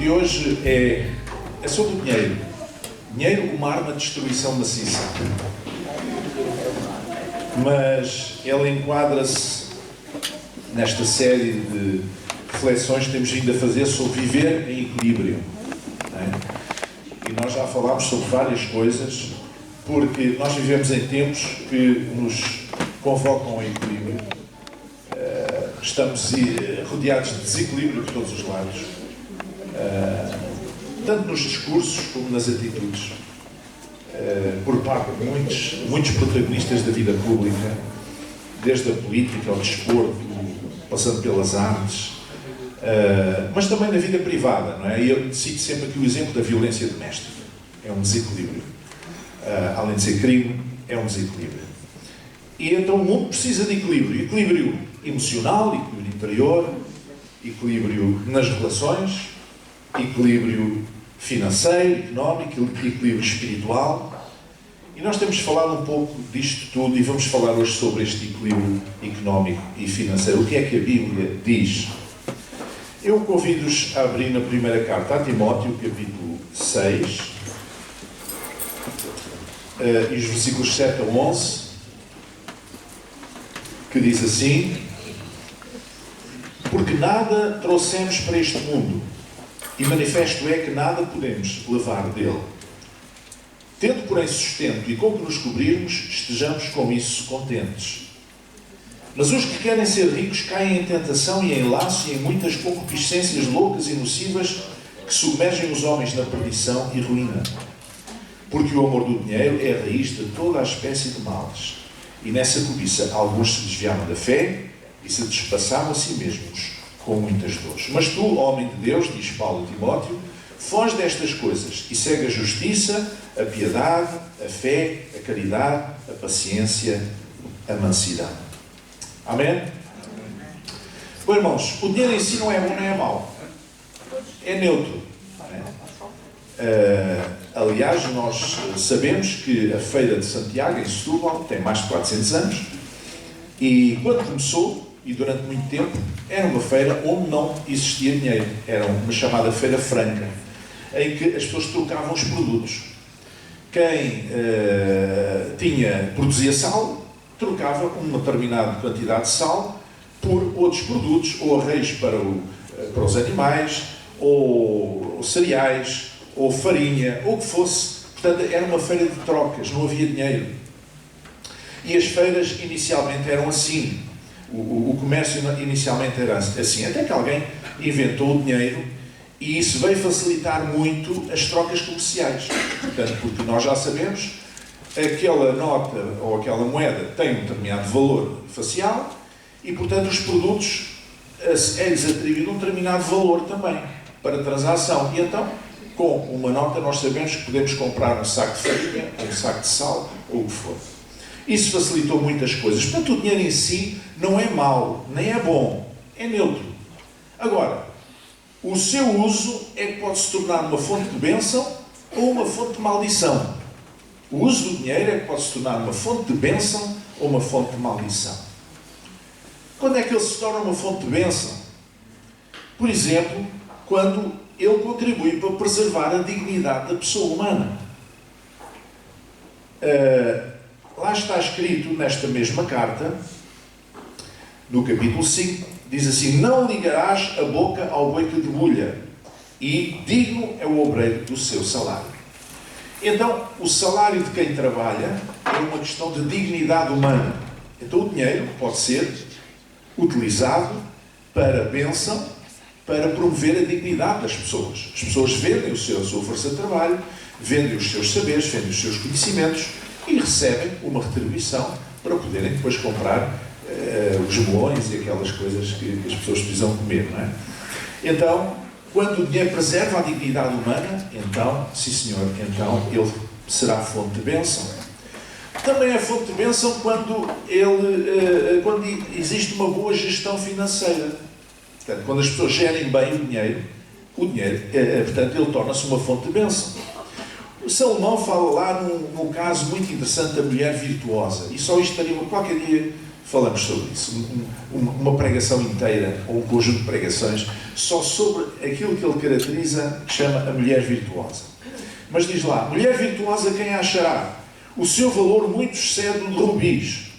de hoje é sobre o dinheiro. Dinheiro, uma arma de destruição maciça. Mas ela enquadra-se nesta série de reflexões que temos vindo a fazer sobre viver em equilíbrio. Não é? E nós já falámos sobre várias coisas, porque nós vivemos em tempos que nos convocam ao equilíbrio. Estamos rodeados de desequilíbrio de todos os lados, tanto nos discursos como nas atitudes, por parte de muitos protagonistas da vida pública, desde a política ao desporto, passando pelas artes, mas também na vida privada, não é? E eu cito sempre aqui o exemplo da violência doméstica. É um desequilíbrio. Além de ser crime, é um desequilíbrio. E então o mundo precisa de equilíbrio. Equilíbrio emocional, equilíbrio interior, equilíbrio nas relações, equilíbrio financeiro, económico, equilíbrio espiritual. E nós temos falado um pouco disto tudo e vamos falar hoje sobre este equilíbrio económico e financeiro. O que é que a Bíblia diz? Eu convido-os a abrir na primeira carta a Timóteo, capítulo 6, e os versículos 7 a 11, que diz assim: porque nada trouxemos para este mundo, e manifesto é que nada podemos levar dele. Tendo, porém, sustento e com que nos cobrirmos, estejamos com isso contentes. Mas os que querem ser ricos caem em tentação e em laço e em muitas concupiscências loucas e nocivas que submergem os homens na perdição e ruína. Porque o amor do dinheiro é a raiz de toda a espécie de males. E nessa cobiça alguns se desviaram da fé e se despassaram a si mesmos com muitas dores. Mas tu, homem de Deus, diz Paulo a Timóteo, foge destas coisas e segue a justiça, a piedade, a fé, a caridade, a paciência, a mansidão. Amém? Bom, irmãos, o dinheiro em si não é bom nem é mau. É neutro. Aliás, nós sabemos que a Feira de Santiago, em Setúbal, tem mais de 400 anos e quando começou, e durante muito tempo, era uma feira onde não existia dinheiro. Era uma chamada Feira Franca, em que as pessoas trocavam os produtos. Quem produzia sal, trocava uma determinada quantidade de sal por outros produtos, ou arreios para os animais, ou cereais, ou farinha, ou o que fosse. Portanto, era uma feira de trocas, não havia dinheiro. E as feiras inicialmente eram assim. O comércio inicialmente era assim, até que alguém inventou o dinheiro e isso veio facilitar muito as trocas comerciais. Portanto, porque nós já sabemos, aquela nota ou aquela moeda tem um determinado valor facial e, portanto, os produtos é-lhes atribuído um determinado valor também para a transação. E então, com uma nota, nós sabemos que podemos comprar um saco de farinha, um saco de sal, ou o que for. Isso facilitou muitas coisas. Portanto, o dinheiro em si não é mau, nem é bom, é neutro. Agora, o seu uso é que pode se tornar uma fonte de bênção ou uma fonte de maldição. O uso do dinheiro é que pode se tornar uma fonte de bênção ou uma fonte de maldição. Quando é que ele se torna uma fonte de bênção? Por exemplo, quando ele contribui para preservar a dignidade da pessoa humana. Lá está escrito, nesta mesma carta, no capítulo 5, diz assim: não ligarás a boca ao boi que debulha, e digno é o obreiro do seu salário. Então, o salário de quem trabalha é uma questão de dignidade humana. Então, o dinheiro pode ser utilizado para bênção, para promover a dignidade das pessoas. As pessoas vendem a sua força de trabalho, vendem os seus saberes, vendem os seus conhecimentos e recebem uma retribuição para poderem depois comprar os melões e aquelas coisas que as pessoas precisam comer, não é? Então, quando o dinheiro preserva a dignidade humana, então, sim senhor, então ele será fonte de bênção. Também é fonte de bênção quando existe uma boa gestão financeira. Portanto, quando as pessoas gerem bem o dinheiro, portanto, ele torna-se uma fonte de bênção. O Salomão fala lá num caso muito interessante da mulher virtuosa. E só isto estaria, qualquer dia falamos sobre isso. Uma pregação inteira, ou um conjunto de pregações, só sobre aquilo que ele caracteriza, que chama a mulher virtuosa. Mas diz lá, mulher virtuosa quem a achará? O seu valor muito excede o de rubis.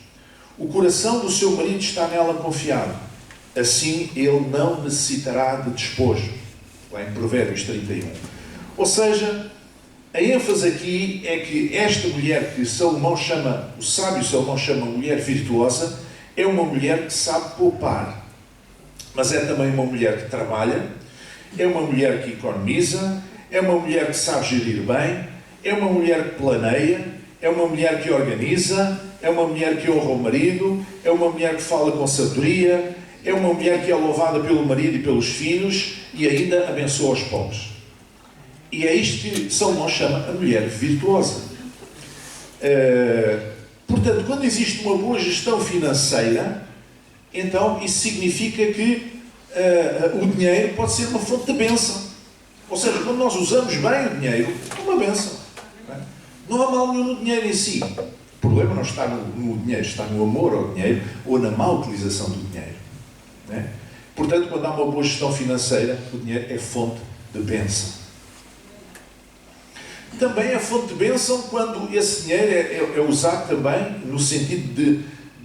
O coração do seu marido está nela confiado. Assim ele não necessitará de despojo. Lá em Provérbios 31. Ou seja, a ênfase aqui é que esta mulher que Salomão chama, o sábio Salomão chama mulher virtuosa, é uma mulher que sabe poupar. Mas é também uma mulher que trabalha, é uma mulher que economiza, é uma mulher que sabe gerir bem, é uma mulher que planeia, é uma mulher que organiza, é uma mulher que honra o marido, é uma mulher que fala com sabedoria, é uma mulher que é louvada pelo marido e pelos filhos e ainda abençoa os pobres. E é isto que Salomão chama a mulher virtuosa. Portanto, quando existe uma boa gestão financeira, então isso significa que o dinheiro pode ser uma fonte de bênção. Ou seja, quando nós usamos bem o dinheiro, é uma bênção. Não há mal nenhum no dinheiro em si. O problema não está no dinheiro, está no amor ao dinheiro ou na má utilização do dinheiro. Portanto, quando há uma boa gestão financeira, o dinheiro é fonte de bênção. Também é fonte de bênção quando esse dinheiro é usado também no sentido de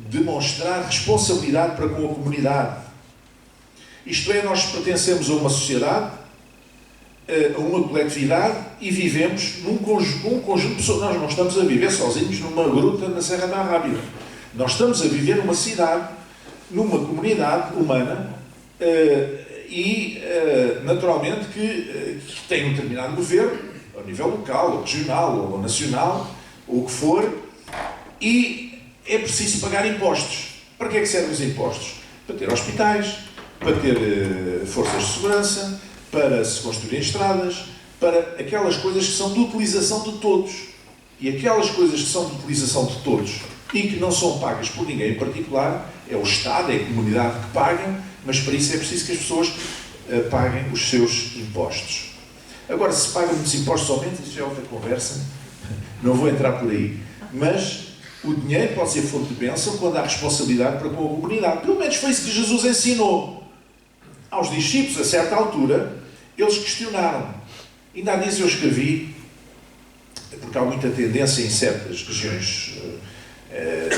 demonstrar responsabilidade para com a comunidade. Isto é, nós pertencemos a uma sociedade, a uma coletividade e vivemos num conjunto de pessoas. Nós não estamos a viver sozinhos numa gruta na Serra da Arrábida. Nós estamos a viver numa cidade, numa comunidade humana e, naturalmente, que tem um determinado governo, ao nível local, ou regional, ou nacional, ou o que for, e é preciso pagar impostos. Para que é que servem os impostos? Para ter hospitais, para ter forças de segurança, para se construírem estradas, para aquelas coisas que são de utilização de todos. E aquelas coisas que são de utilização de todos e que não são pagas por ninguém em particular, é o Estado, é a comunidade que paga, mas para isso é preciso que as pessoas paguem os seus impostos. Agora, se pagam muitos impostos somente, isso é outra conversa, não vou entrar por aí. Mas o dinheiro pode ser fonte de bênção quando há responsabilidade para com a comunidade. Pelo menos foi isso que Jesus ensinou. Aos discípulos, a certa altura, eles questionaram. Ainda há dias eu escrevi, porque há muita tendência em certas regiões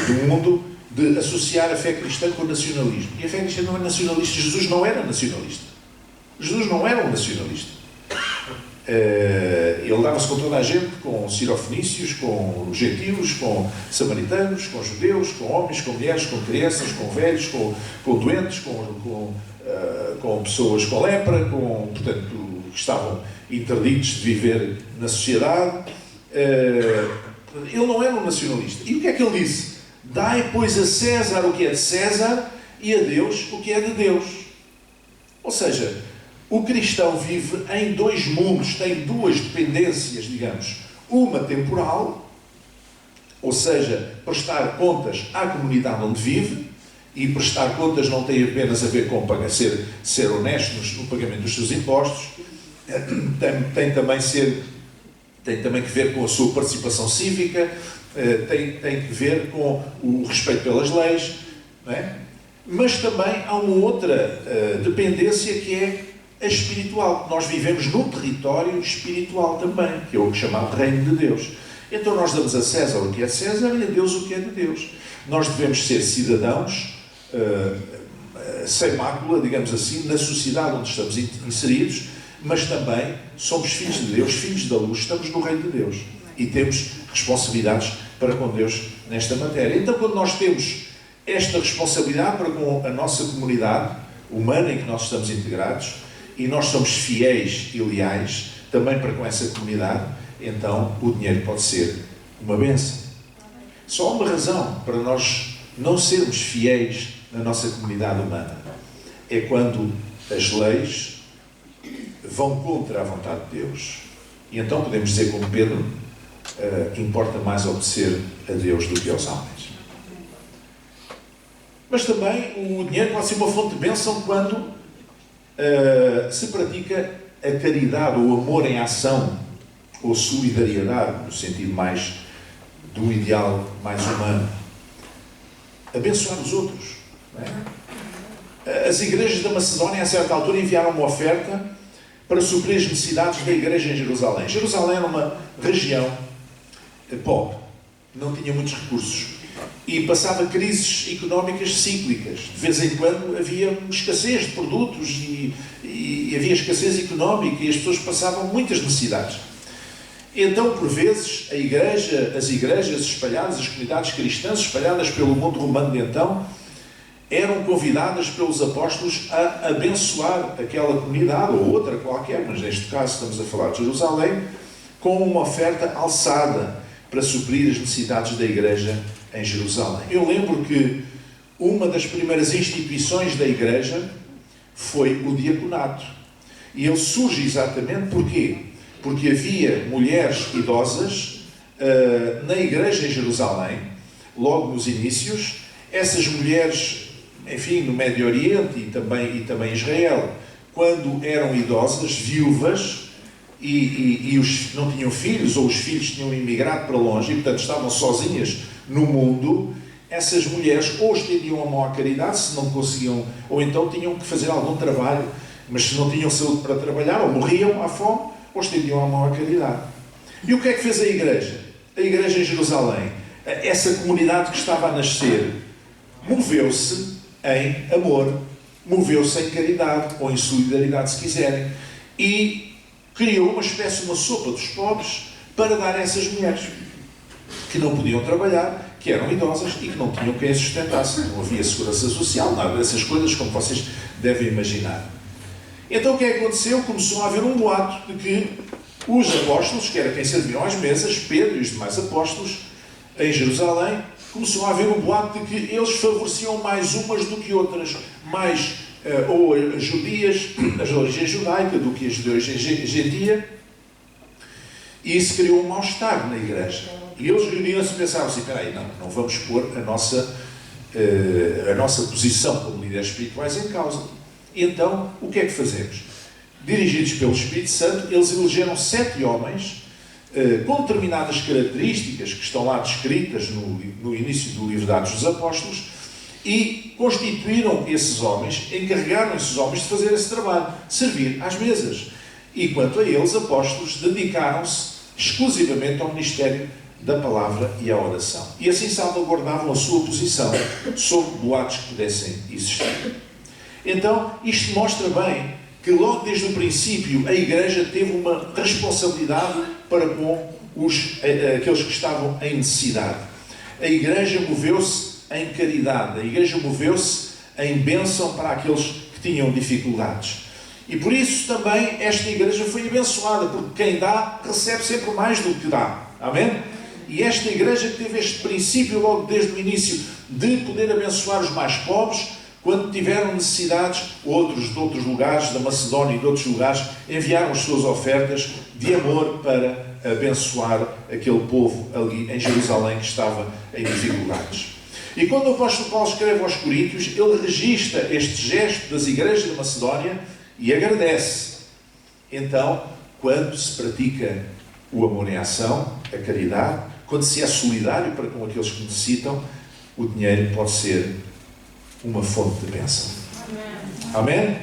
do mundo, de associar a fé cristã com o nacionalismo. E a fé cristã não é nacionalista. Jesus não era nacionalista. Jesus não era um nacionalista. Ele dava-se com toda a gente, com sirofenícios, com gentios, com samaritanos, com judeus, com homens, com mulheres, com crianças, com velhos, com doentes, com pessoas com lepra, portanto, que estavam interditos de viver na sociedade. Ele não era um nacionalista. E o que é que ele disse? Dai, pois, a César o que é de César e a Deus o que é de Deus. Ou seja, o cristão vive em dois mundos, tem duas dependências, digamos. Uma temporal, ou seja, prestar contas à comunidade onde vive, e prestar contas não tem apenas a ver com ser honesto no pagamento dos seus impostos, tem também que ver com a sua participação cívica, tem que ver com o respeito pelas leis, não é? Mas também há uma outra dependência que é a espiritual. Nós vivemos num território espiritual também, que é o chamado Reino de Deus. Então nós damos a César o que é de César e a Deus o que é de Deus. Nós devemos ser cidadãos sem mácula, digamos assim, na sociedade onde estamos inseridos, mas também somos filhos de Deus, filhos da luz, estamos no Reino de Deus e temos responsabilidades para com Deus nesta matéria. Então, quando nós temos esta responsabilidade para com a nossa comunidade humana em que nós estamos integrados e nós somos fiéis e leais também para com essa comunidade, então o dinheiro pode ser uma bênção. Só há uma razão para nós não sermos fiéis na nossa comunidade humana. É quando as leis vão contra a vontade de Deus. E então podemos dizer como Pedro, importa mais obedecer a Deus do que aos homens. Mas também o dinheiro pode ser uma fonte de bênção quando se pratica a caridade, ou o amor em ação, ou solidariedade, no sentido mais do ideal mais humano. abençoar os outros. Não é? As igrejas da Macedónia, a certa altura, enviaram uma oferta para suprir as necessidades da igreja em Jerusalém. Jerusalém era uma região pobre, não tinha muitos recursos e passava crises económicas cíclicas. De vez em quando havia escassez de produtos e havia escassez económica e as pessoas passavam muitas necessidades. Então, por vezes, as igrejas espalhadas, as comunidades cristãs espalhadas pelo mundo romano de então, eram convidadas pelos apóstolos a abençoar aquela comunidade ou outra qualquer, mas neste caso estamos a falar de Jerusalém, com uma oferta alçada para suprir as necessidades da igreja em Jerusalém. Eu lembro que uma das primeiras instituições da igreja foi o diaconato. E ele surge exatamente porquê? Porque havia mulheres idosas na igreja em Jerusalém, logo nos inícios. Essas mulheres, enfim, no Médio Oriente e também em Israel, quando eram idosas, viúvas, e não tinham filhos, ou os filhos tinham imigrado para longe, e portanto estavam sozinhas no mundo, essas mulheres ou estendiam a mão à caridade, se não conseguiam, ou então tinham que fazer algum trabalho, mas se não tinham saúde para trabalhar, ou morriam à fome, ou estendiam a mão à caridade. E o que é que fez a igreja? A igreja em Jerusalém, essa comunidade que estava a nascer, moveu-se em amor, moveu-se em caridade, ou em solidariedade, se quiserem, e criou uma espécie de uma sopa dos pobres para dar a essas mulheres que não podiam trabalhar, que eram idosas e que não tinham quem as sustentasse. Não havia segurança social, nada dessas coisas, como vocês devem imaginar. Então o que é que aconteceu? Começou a haver um boato de que os apóstolos, que era quem serviam às mesas, Pedro e os demais apóstolos, em Jerusalém, começou a haver um boato de que eles favoreciam mais umas do que outras, mais ou as judias, as religiões judaica, do que as de hoje em dia, e isso criou um mal-estar na igreja. E eles reuniram-se e pensaram assim, espera aí, não vamos pôr a nossa posição como líderes espirituais em causa. E então, o que é que fazemos? Dirigidos pelo Espírito Santo, eles elegeram 7 homens com determinadas características que estão lá descritas no início do livro de Atos dos Apóstolos, e constituíram esses homens, encarregaram esses homens de fazer esse trabalho, servir às mesas. E quanto a eles, apóstolos, dedicaram-se exclusivamente ao ministério da palavra e à oração. E assim salvaguardavam a sua posição sobre boatos que pudessem existir. Então, isto mostra bem que logo desde o princípio a Igreja teve uma responsabilidade para com aqueles que estavam em necessidade. A Igreja moveu-se em caridade, a Igreja moveu-se em bênção para aqueles que tinham dificuldades. E por isso também esta Igreja foi abençoada, porque quem dá recebe sempre mais do que dá. Amém? E esta Igreja que teve este princípio logo desde o início de poder abençoar os mais pobres, quando tiveram necessidades, outros de outros lugares, da Macedónia e de outros lugares, enviaram as suas ofertas de amor para abençoar aquele povo ali em Jerusalém que estava em dificuldades. E quando o apóstolo Paulo escreve aos Coríntios, ele registra este gesto das igrejas da Macedónia e agradece. Então, quando se pratica o amor em ação, a caridade, quando se é solidário para com aqueles que necessitam, o dinheiro pode ser uma fonte de bênção. Amém?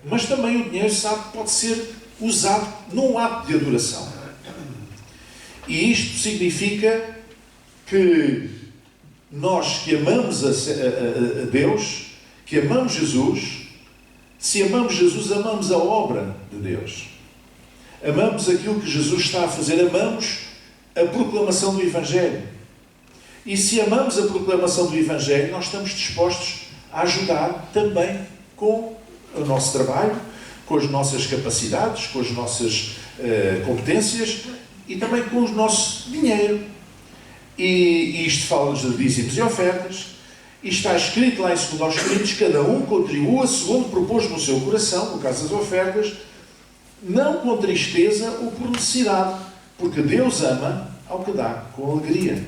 Mas também o dinheiro, sabe, pode ser usado num ato de adoração. E isto significa que nós que amamos a Deus, que amamos Jesus, se amamos Jesus, amamos a obra de Deus. Amamos aquilo que Jesus está a fazer, amamos a proclamação do Evangelho. E se amamos a proclamação do Evangelho, nós estamos dispostos a ajudar também com o nosso trabalho, com as nossas capacidades, com as nossas competências e também com o nosso dinheiro. E isto fala-nos de dízimos e ofertas. E está escrito lá em 2 Coríntios, cada um contribua segundo propôs no seu coração, no caso das ofertas, não com tristeza ou por necessidade, porque Deus ama ao que dá com alegria.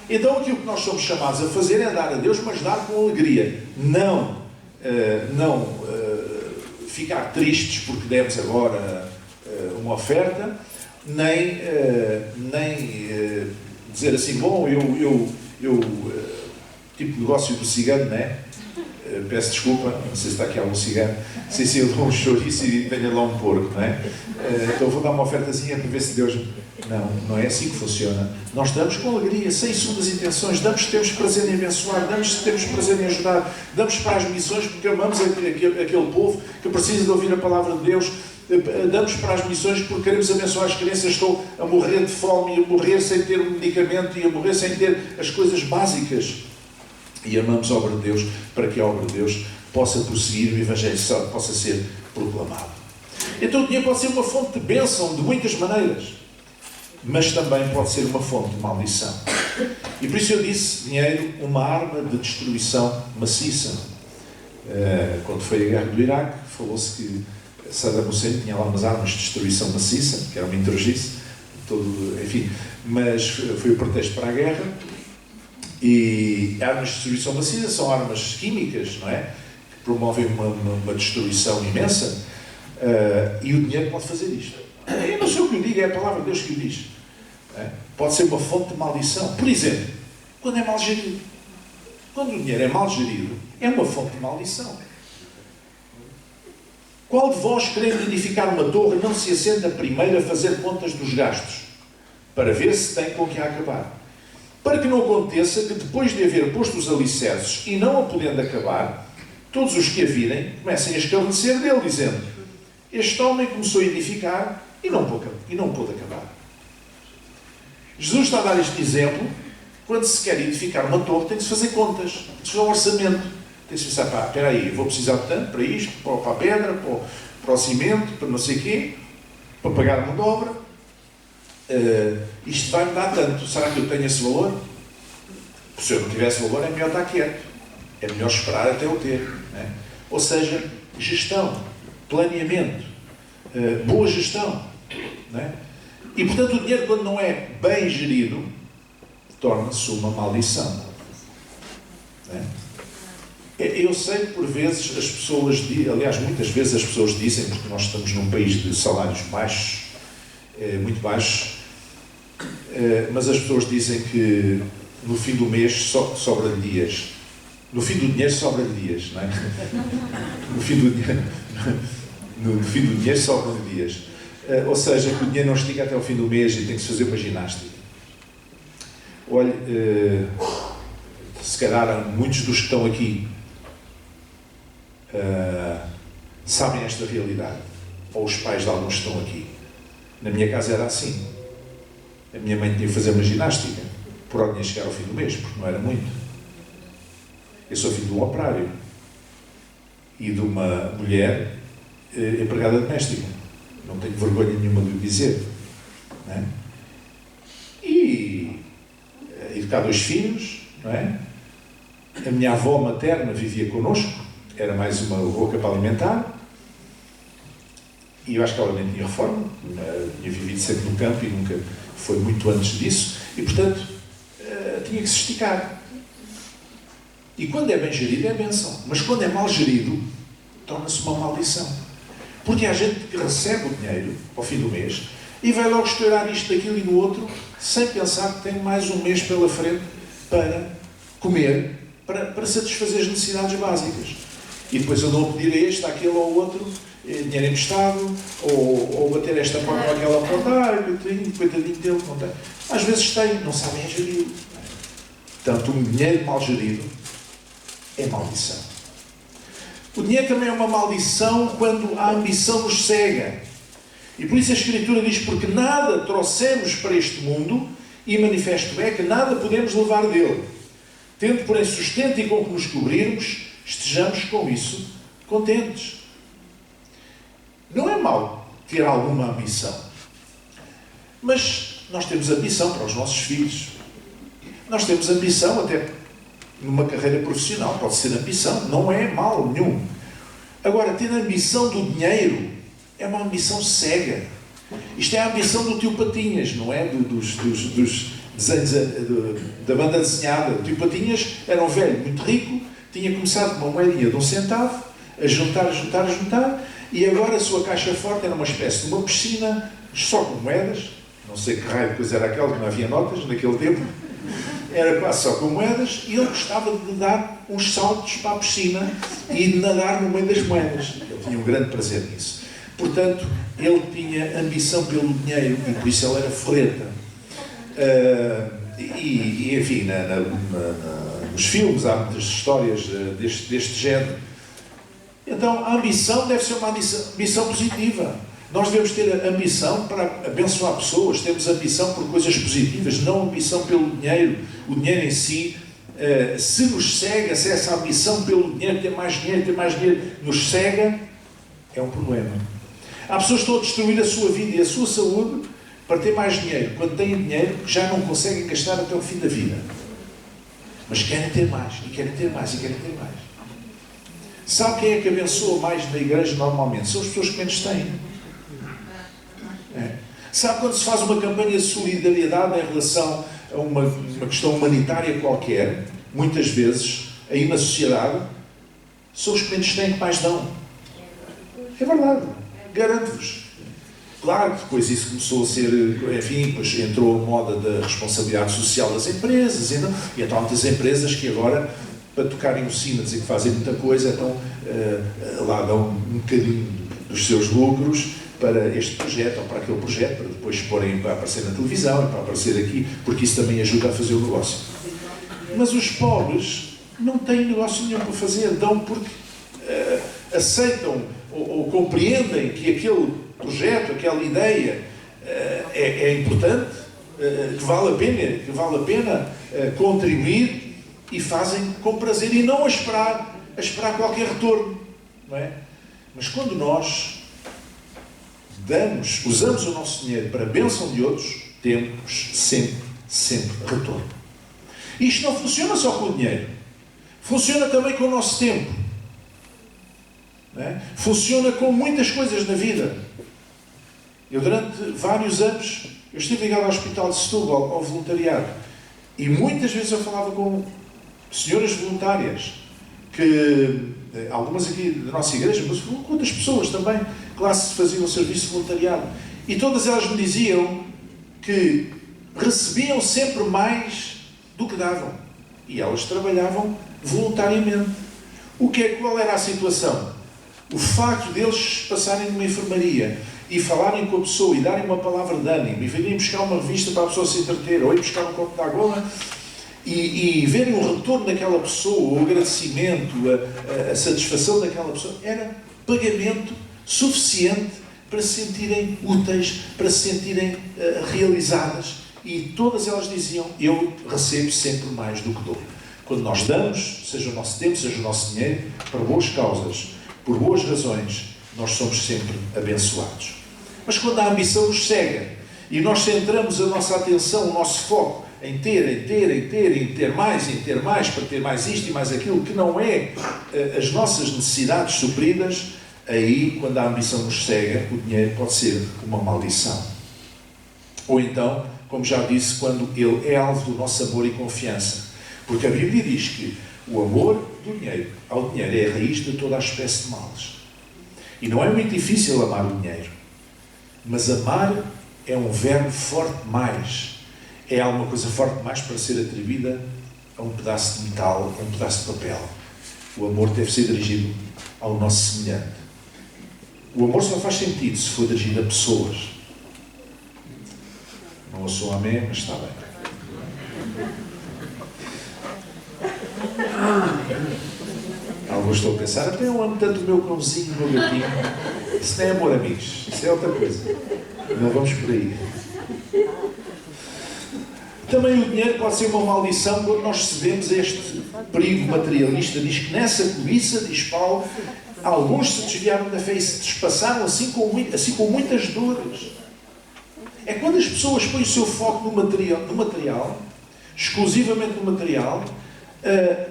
Então aquilo que nós somos chamados a fazer é dar a Deus, mas dar com alegria. Não ficar tristes porque demos agora uma oferta, nem dizer assim, bom, tipo negócio do cigano, não é? Peço desculpa, não sei se está aqui algum cigano, se eu dou um chouriço e venha lá um porco, não é? Então vou dar uma ofertazinha para ver se Deus... Não, não é assim que funciona. Nós damos com alegria, sem segundas intenções, temos prazer em abençoar, temos prazer em ajudar, damos para as missões porque amamos aquele povo que precisa de ouvir a palavra de Deus, damos para as missões porque queremos abençoar as crianças que estão a morrer de fome e a morrer sem ter um medicamento e a morrer sem ter as coisas básicas. E amamos a obra de Deus para que a obra de Deus possa prosseguir e o Evangelho possa ser proclamado. Então o dinheiro pode ser uma fonte de bênção de muitas maneiras, mas também pode ser uma fonte de maldição. E por isso eu disse, dinheiro, uma arma de destruição maciça. Quando foi a guerra do Iraque, falou-se que Saddam Hussein tinha lá umas armas de destruição maciça, que era uma introjice, enfim, mas foi o pretexto para a guerra. E armas de destruição maciça são armas químicas, não é? Que promovem uma destruição imensa. E o dinheiro pode fazer isto. Eu não sei o que eu digo, é a palavra de Deus que o diz. Pode ser uma fonte de maldição. Por exemplo, quando é mal gerido. Quando o dinheiro é mal gerido, é uma fonte de maldição. Qual de vós, querendo edificar uma torre, não se assenta primeiro a fazer contas dos gastos, para ver se tem com que a acabar? Para que não aconteça que, depois de haver posto os alicerces e não a podendo acabar, todos os que a virem comecem a escarnecer dele, dizendo: este homem começou a edificar e não pôde acabar. Jesus está a dar este exemplo. Quando se quer edificar uma torre, tem de se fazer contas, tem de se fazer um orçamento, tem de se pensar, espera aí, vou precisar de tanto para isto, para a pedra, para o cimento, para não sei o quê, para pagar a mão de obra. Isto vai-me dar tanto, será que eu tenho esse valor? Se eu não tivesse valor, é melhor estar quieto, é melhor esperar até eu ter, não é? Ou seja, gestão, planeamento, boa gestão, não é? E portanto o dinheiro, quando não é bem gerido, torna-se uma maldição, não é? Eu sei que por vezes as pessoas, aliás muitas vezes as pessoas dizem, porque nós estamos num país de salários baixos, muito baixos, mas as pessoas dizem que no fim do mês sobra-lhe dias. No fim do dinheiro sobra-lhe dias, não é? No fim do dinheiro sobra-lhe dias. Ou seja, que o dinheiro não estica até o fim do mês e tem que se fazer uma ginástica. Olha, se calhar muitos dos que estão aqui sabem esta realidade, ou os pais de alguns que estão aqui. Na minha casa era assim. A minha mãe tinha que fazer uma ginástica por onde ia chegar ao fim do mês, porque não era muito. Eu sou filho de um operário e de uma mulher empregada doméstica. Não tenho vergonha nenhuma de o dizer. Não é? E educar 2 filhos, não é? A minha avó materna vivia connosco, era mais uma boca para alimentar. E eu acho que ela nem tinha reforma, tinha vivido sempre no campo e nunca foi muito antes disso, e portanto tinha que se esticar. E quando é bem gerido é bênção, mas quando é mal gerido torna-se uma maldição. Porque há gente que recebe o dinheiro ao fim do mês e vai logo estourar isto, aquilo e no outro, sem pensar que tem mais um mês pela frente para comer, para satisfazer as necessidades básicas. E depois andam a pedir a este, àquele ou ao outro dinheiro emprestado, ou bater esta porta ou aquela porta, coitadinho dele, não tem. Às vezes tem, não sabem gerir. Portanto, um dinheiro mal gerido é maldição. O dinheiro também é uma maldição quando a ambição nos cega. E por isso a Escritura diz: porque nada trouxemos para este mundo, e manifesto é que nada podemos levar dele. Tendo, porém, sustento e com que nos cobrirmos, estejamos com isso contentes. Não é mau ter alguma ambição. Mas nós temos ambição para os nossos filhos. Nós temos ambição até numa carreira profissional. Pode ser ambição. Não é mal nenhum. Agora, ter ambição do dinheiro é uma ambição cega. Isto é a ambição do tio Patinhas, não é? Dos desenhos da banda desenhada. O tio Patinhas era um velho muito rico, tinha começado com uma moedinha de 1 centavo, a juntar, E agora a sua caixa forte era uma espécie de uma piscina só com moedas. Não sei que raio de coisa era aquela, que não havia notas naquele tempo. Era quase só com moedas, e ele gostava de dar uns saltos para a piscina e de nadar no meio das moedas. Ele tinha um grande prazer nisso. Portanto, ele tinha ambição pelo dinheiro e por isso ele era forreta. Enfim, nos filmes há muitas histórias deste género. Então, a ambição deve ser uma ambição positiva. Nós devemos ter ambição para abençoar pessoas, temos ambição por coisas positivas, não ambição pelo dinheiro. O dinheiro em si, se nos cega, se essa ambição pelo dinheiro, ter mais dinheiro, nos cega, é um problema. Há pessoas que estão a destruir a sua vida e a sua saúde para ter mais dinheiro. Quando têm dinheiro, já não conseguem gastar até o fim da vida. Mas querem ter mais, e querem ter mais, e querem ter mais. Sabe quem é que abençoa mais na igreja normalmente? São as pessoas que menos têm. Sabe quando se faz uma campanha de solidariedade em relação a uma questão humanitária qualquer, muitas vezes, aí na sociedade, são os que menos têm que mais dão. É verdade. Garanto-vos. Claro que depois isso começou a ser, enfim, depois entrou a moda da responsabilidade social das empresas, e então há muitas empresas que agora, para tocarem o sino a dizer que fazem muita coisa, então lá dão um bocadinho dos seus lucros para este projeto ou para aquele projeto, para depois porem para aparecer na televisão e para aparecer aqui, porque isso também ajuda a fazer o negócio. Mas os pobres não têm negócio nenhum para fazer, dão porque aceitam ou compreendem que aquele projeto, aquela ideia é importante, que vale a pena contribuir, e fazem com prazer e não a esperar qualquer retorno, não é? Mas quando nós usamos o nosso dinheiro para a bênção de outros, temos sempre retorno. Isto não funciona só com o dinheiro, funciona também com o nosso tempo, não é? Funciona com muitas coisas na vida. Eu durante vários anos, eu estive ligado ao Hospital de Setúbal, ao voluntariado, e muitas vezes eu falava com senhoras voluntárias, que algumas aqui da nossa igreja, mas com outras pessoas também, que lá se faziam o serviço de voluntariado, e todas elas me diziam que recebiam sempre mais do que davam, e elas trabalhavam voluntariamente. Qual era a situação? O facto deles passarem numa enfermaria e falarem com a pessoa e darem uma palavra de ânimo, e virem buscar uma revista para a pessoa se entreter, ou ir buscar um copo de água, e verem o retorno daquela pessoa, o agradecimento, a satisfação daquela pessoa, era pagamento suficiente para se sentirem úteis, para se sentirem realizadas. E todas elas diziam: eu recebo sempre mais do que dou. Quando nós damos, seja o nosso tempo, seja o nosso dinheiro, para boas causas, por boas razões, nós somos sempre abençoados. Mas quando a ambição nos cega e nós centramos a nossa atenção, o nosso foco em ter mais, para ter mais isto e mais aquilo, que não é as nossas necessidades supridas, aí, quando a ambição nos cega, o dinheiro pode ser uma maldição. Ou então, como já disse, quando ele é alvo do nosso amor e confiança. Porque a Bíblia diz que o amor ao dinheiro é a raiz de toda a espécie de males. E não é muito difícil amar o dinheiro. Mas amar é um verbo forte demais. É alguma coisa forte demais para ser atribuída a um pedaço de metal, a um pedaço de papel. O amor deve ser dirigido ao nosso semelhante. O amor só faz sentido se for dirigido a pessoas. Não ouço um amém, mas está bem. Alguns estão a pensar: até eu amo tanto o meu cãozinho, o meu gatinho. Isso não é amor, amigos. Isso é outra coisa. Não vamos por aí. Também o dinheiro pode ser uma maldição quando nós cedemos a este perigo materialista. Diz que nessa cobiça, diz Paulo, alguns se desviaram da fé e se despassaram assim com muitas dores. É quando as pessoas põem o seu foco no material, exclusivamente no material,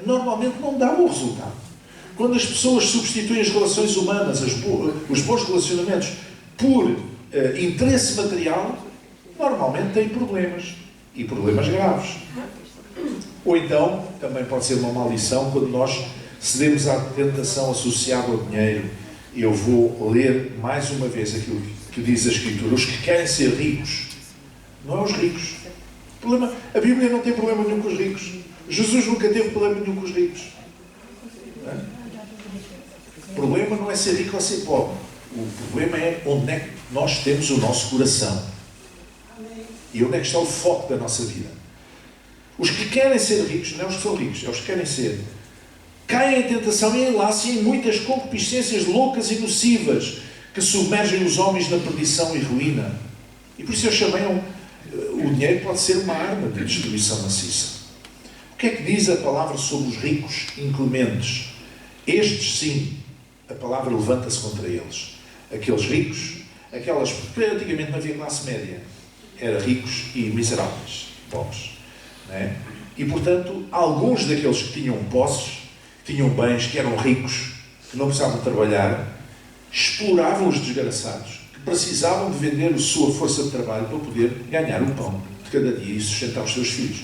normalmente não dá bom resultado. Quando as pessoas substituem as relações humanas, os bons relacionamentos, por interesse material, normalmente têm problemas. E problemas graves. Ou então, também pode ser uma maldição quando nós cedemos à tentação associada ao dinheiro eu vou ler mais uma vez aquilo que diz a Escritura. Os que querem ser ricos, não é os ricos. A Bíblia não tem problema nenhum com os ricos. Jesus nunca teve problema nenhum com os ricos. Não é? O problema não é ser rico ou ser pobre. O problema é onde é que nós temos o nosso coração. E onde é que está o foco da nossa vida. Os que querem ser ricos, não é os que são ricos, é os que querem ser, caem em tentação e em laço e em muitas concupiscências loucas e nocivas que submergem os homens na perdição e ruína. E por isso eu chamei o dinheiro pode ser uma arma de destruição maciça. O que é que diz a palavra sobre os ricos inclementes? Estes, sim, a palavra levanta-se contra eles. Aqueles ricos, porque antigamente não havia classe média. Era ricos e miseráveis, pobres. Não é? E, portanto, alguns daqueles que tinham posses, tinham bens, que eram ricos, que não precisavam trabalhar, exploravam os desgraçados, que precisavam de vender a sua força de trabalho para poder ganhar o pão de cada dia e sustentar os seus filhos.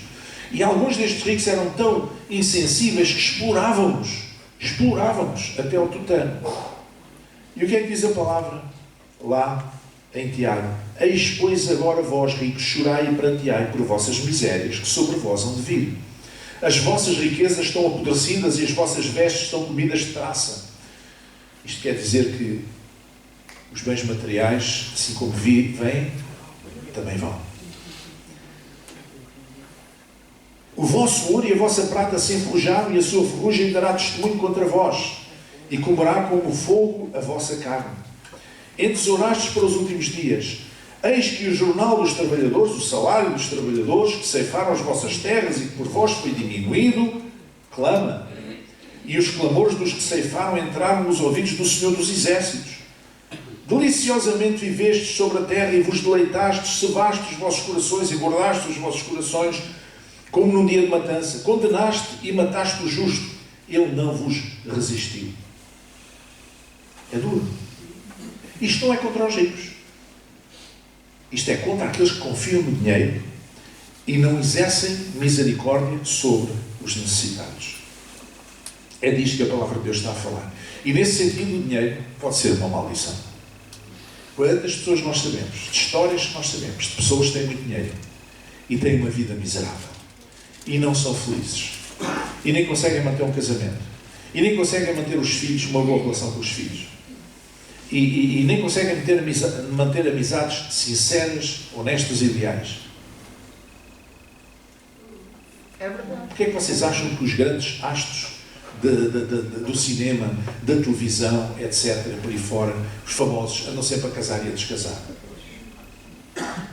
E alguns destes ricos eram tão insensíveis que exploravam-nos até ao tutano. E o que é que diz a palavra lá em Tiago? Eis, pois, agora vós, ricos, chorai e pranteai por vossas misérias, que sobre vós hão de vir. As vossas riquezas estão apodrecidas e as vossas vestes estão comidas de traça. Isto quer dizer que os bens materiais, assim como vêm, também vão. O vosso ouro e a vossa prata se enferrujaram e a sua ferrugem dará testemunho contra vós e comerá como fogo a vossa carne. Entesourastes para os últimos dias. Eis que o jornal dos trabalhadores, o salário dos trabalhadores que ceifaram as vossas terras e que por vós foi diminuído, clama. E os clamores dos que ceifaram entraram nos ouvidos do Senhor dos Exércitos. Deliciosamente vivestes sobre a terra e vos deleitastes, cevastes os vossos corações e guardastes os vossos corações, como num dia de matança. Condenaste e mataste o justo. Ele não vos resistiu. É duro. Isto não é contra os ricos. Isto é contra aqueles que confiam no dinheiro e não exercem misericórdia sobre os necessitados. É disto que a palavra de Deus está a falar. E nesse sentido o dinheiro pode ser uma maldição. Quantas pessoas nós sabemos, de histórias que nós sabemos, de pessoas que têm muito dinheiro e têm uma vida miserável e não são felizes e nem conseguem manter um casamento e nem conseguem manter os filhos, uma boa relação com os filhos. E nem conseguem manter amizades sinceras, honestas e ideais. É verdade. Porquê é que vocês acham que os grandes astros do cinema, da televisão, etc., por aí fora, os famosos, andam sempre a casar e a descasar?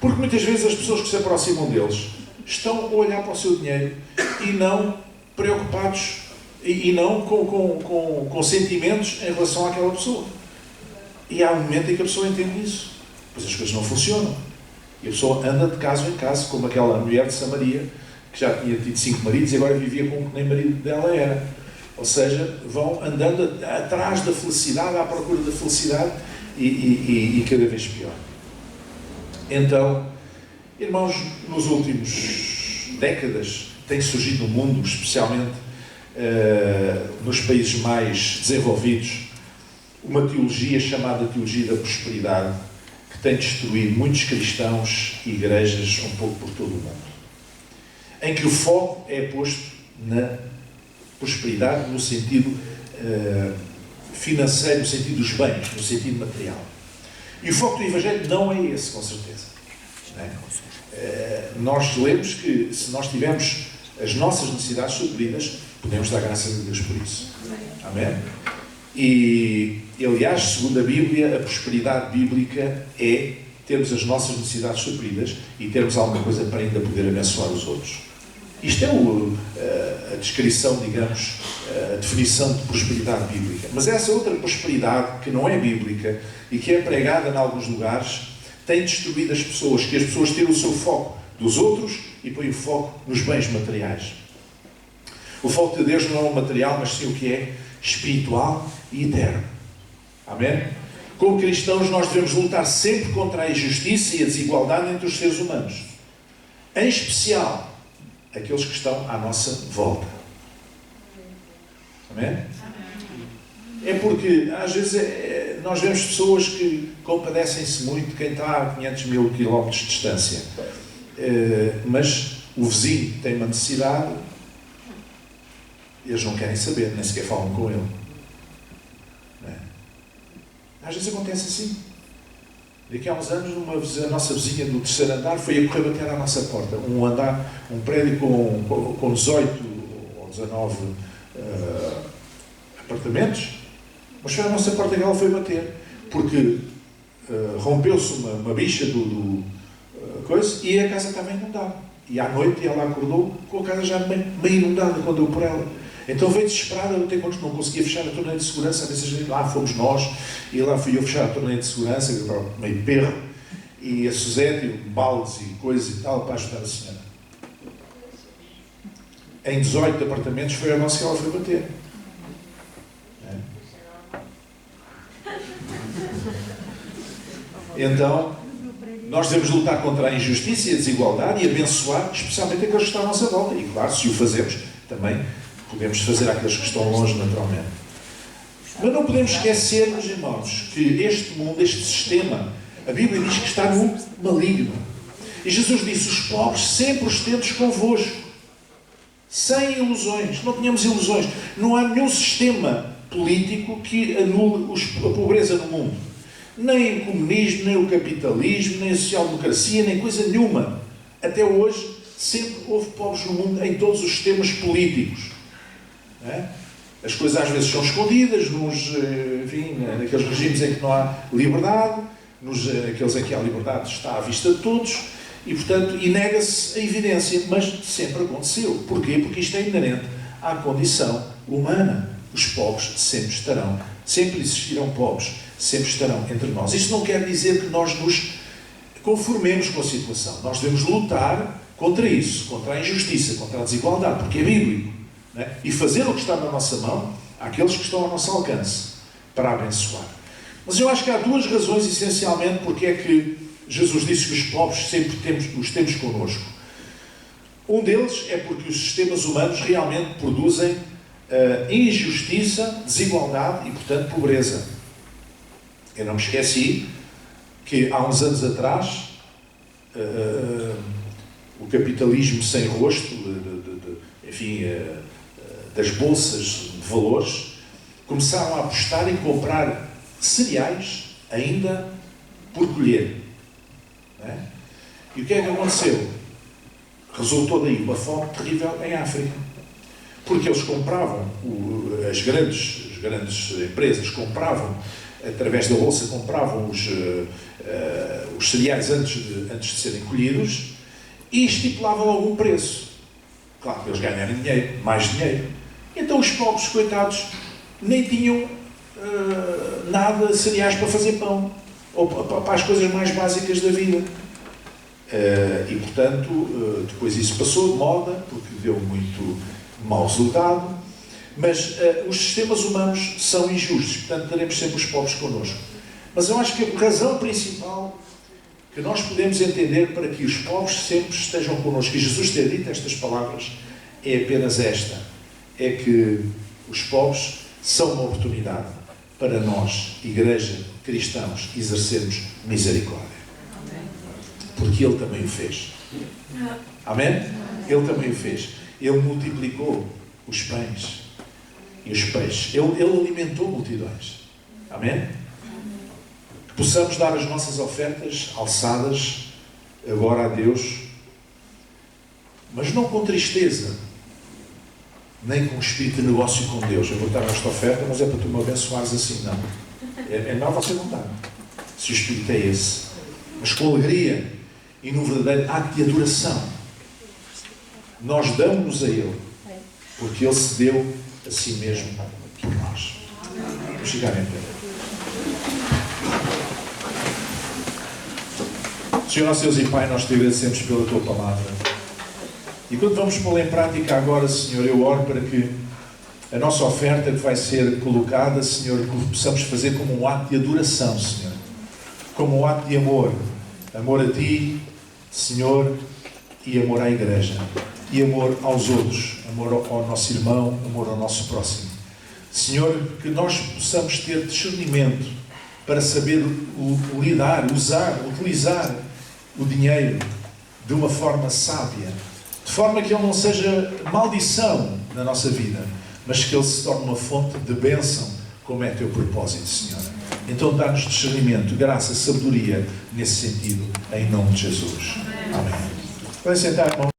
Porque muitas vezes as pessoas que se aproximam deles estão a olhar para o seu dinheiro e não preocupados e não com sentimentos em relação àquela pessoa. E há um momento em que a pessoa entende isso. Pois as coisas não funcionam. E a pessoa anda de caso em caso, como aquela mulher de Samaria, que já tinha tido 5 maridos e agora vivia com o que nem marido dela era. Ou seja, vão andando atrás da felicidade, à procura da felicidade e cada vez pior. Então, irmãos, nos últimos décadas tem surgido no mundo, especialmente nos países mais desenvolvidos, uma teologia chamada teologia da prosperidade, que tem destruído muitos cristãos e igrejas um pouco por todo o mundo. Em que o foco é posto na prosperidade no sentido financeiro, no sentido dos bens, no sentido material. E o foco do Evangelho não é esse, com certeza. Não é? Nós lemos que se nós tivermos as nossas necessidades supridas, podemos dar graças a Deus por isso. Amém? E, aliás, segundo a Bíblia, a prosperidade bíblica é termos as nossas necessidades supridas e termos alguma coisa para ainda poder abençoar os outros. Isto é a descrição, digamos, a definição de prosperidade bíblica. Mas essa outra prosperidade, que não é bíblica e que é pregada em alguns lugares, tem destruído as pessoas, que as pessoas tiram o seu foco dos outros e põem o foco nos bens materiais. O foco de Deus não é o material, mas sim o que é espiritual e eterno. Amém? Como cristãos, nós devemos lutar sempre contra a injustiça e a desigualdade entre os seres humanos. Em especial, aqueles que estão à nossa volta. Amém? É porque, às vezes, nós vemos pessoas que compadecem-se muito de quem está a 500 mil quilómetros de distância. Mas o vizinho tem uma necessidade, eles não querem saber, nem sequer falam com ele. Não é? Às vezes acontece assim. Daqui a uns anos, a nossa vizinha do terceiro andar foi a correr bater à nossa porta. Um prédio com 18 ou 19 apartamentos, mas foi à nossa porta que ela foi bater, porque rompeu-se uma bicha do coisa e a casa estava inundada. E à noite ela acordou com a casa já meio inundada quando eu por ela. Então veio desesperada, eu até quando não conseguia fechar a torneira de segurança, a vezes lá fomos nós, e lá fui eu fechar a torneira de segurança, que estava meio perro, e a Suzete, baldes e coisas e tal, para ajudar a senhora. Em 18 apartamentos foi a nossa que ela foi bater. Então, nós devemos lutar contra a injustiça e a desigualdade e abençoar, especialmente aqueles que estão à nossa volta. E claro, se o fazemos, também podemos fazer àqueles que estão longe, naturalmente. Mas não podemos esquecer, meus irmãos, que este mundo, este sistema, a Bíblia diz que está no maligno. E Jesus disse, os pobres sempre os tendes convosco. Sem ilusões. Não tenhamos ilusões. Não há nenhum sistema político que anule a pobreza no mundo. Nem o comunismo, nem o capitalismo, nem a social-democracia, nem coisa nenhuma. Até hoje, sempre houve pobres no mundo em todos os sistemas políticos. Não é? As coisas às vezes são escondidas, naqueles regimes em que não há liberdade, naqueles em que há liberdade está à vista de todos, e portanto, e nega-se a evidência, mas sempre aconteceu. Porquê? Porque isto é inerente à condição humana. Os pobres sempre estarão, sempre existirão pobres, sempre estarão entre nós. Isso não quer dizer que nós nos conformemos com a situação. Nós devemos lutar contra isso, contra a injustiça, contra a desigualdade, porque é bíblico. Não é? E fazer o que está na nossa mão àqueles que estão ao nosso alcance, para abençoar. Mas eu acho que há duas razões, essencialmente, porque é que Jesus disse que os pobres sempre os temos connosco. Um deles é porque os sistemas humanos realmente produzem injustiça, desigualdade e, portanto, pobreza. Eu não me esqueci que há uns anos atrás o capitalismo sem rosto, das bolsas de valores, começaram a apostar em comprar cereais ainda por colher. Não é? E o que é que aconteceu? Resultou daí uma fome terrível em África. Porque eles compravam, as grandes empresas compravam, através da bolsa, compravam os cereais antes de serem colhidos e estipulavam algum preço. Claro que eles ganharam dinheiro, mais dinheiro. Então os pobres, coitados, nem tinham nada de cereais para fazer pão, ou para as coisas mais básicas da vida. E, portanto, depois isso passou de moda, porque deu muito mau resultado, mas os sistemas humanos são injustos, portanto, teremos sempre os pobres connosco. Mas eu acho que a razão principal que nós podemos entender para que os pobres sempre estejam connosco, e Jesus ter dito estas palavras, é apenas esta, é que os pobres são uma oportunidade para nós, Igreja, cristãos, exercermos misericórdia. Porque Ele também o fez. Amém? Ele também o fez. Ele multiplicou os pães e os peixes. Ele alimentou multidões. Amém? Que possamos dar as nossas ofertas alçadas agora a Deus, mas não com tristeza, nem com espírito de negócio com Deus. Eu vou dar esta oferta, mas é para tu me abençoares assim. Não. É melhor você não dar. Se o espírito é esse. Mas com alegria e num verdadeiro ato de adoração. Nós damos-nos a Ele, porque Ele se deu a si mesmo por nós. Vamos chegar em pé. Senhor nosso Deus e Pai, nós te agradecemos pela Tua Palavra. E quando vamos pô-la em prática agora, Senhor, eu oro para que a nossa oferta que vai ser colocada, Senhor, que possamos fazer como um ato de adoração, Senhor. Como um ato de amor. Amor a Ti, Senhor, e amor à Igreja. E amor aos outros. Amor ao nosso irmão, amor ao nosso próximo. Senhor, que nós possamos ter discernimento para saber lidar, usar, utilizar o dinheiro de uma forma sábia, de forma que ele não seja maldição na nossa vida, mas que ele se torne uma fonte de bênção, como é teu propósito, Senhor. Então dá-nos discernimento, graça, sabedoria nesse sentido, em nome de Jesus. Amém. Podem sentar, irmão.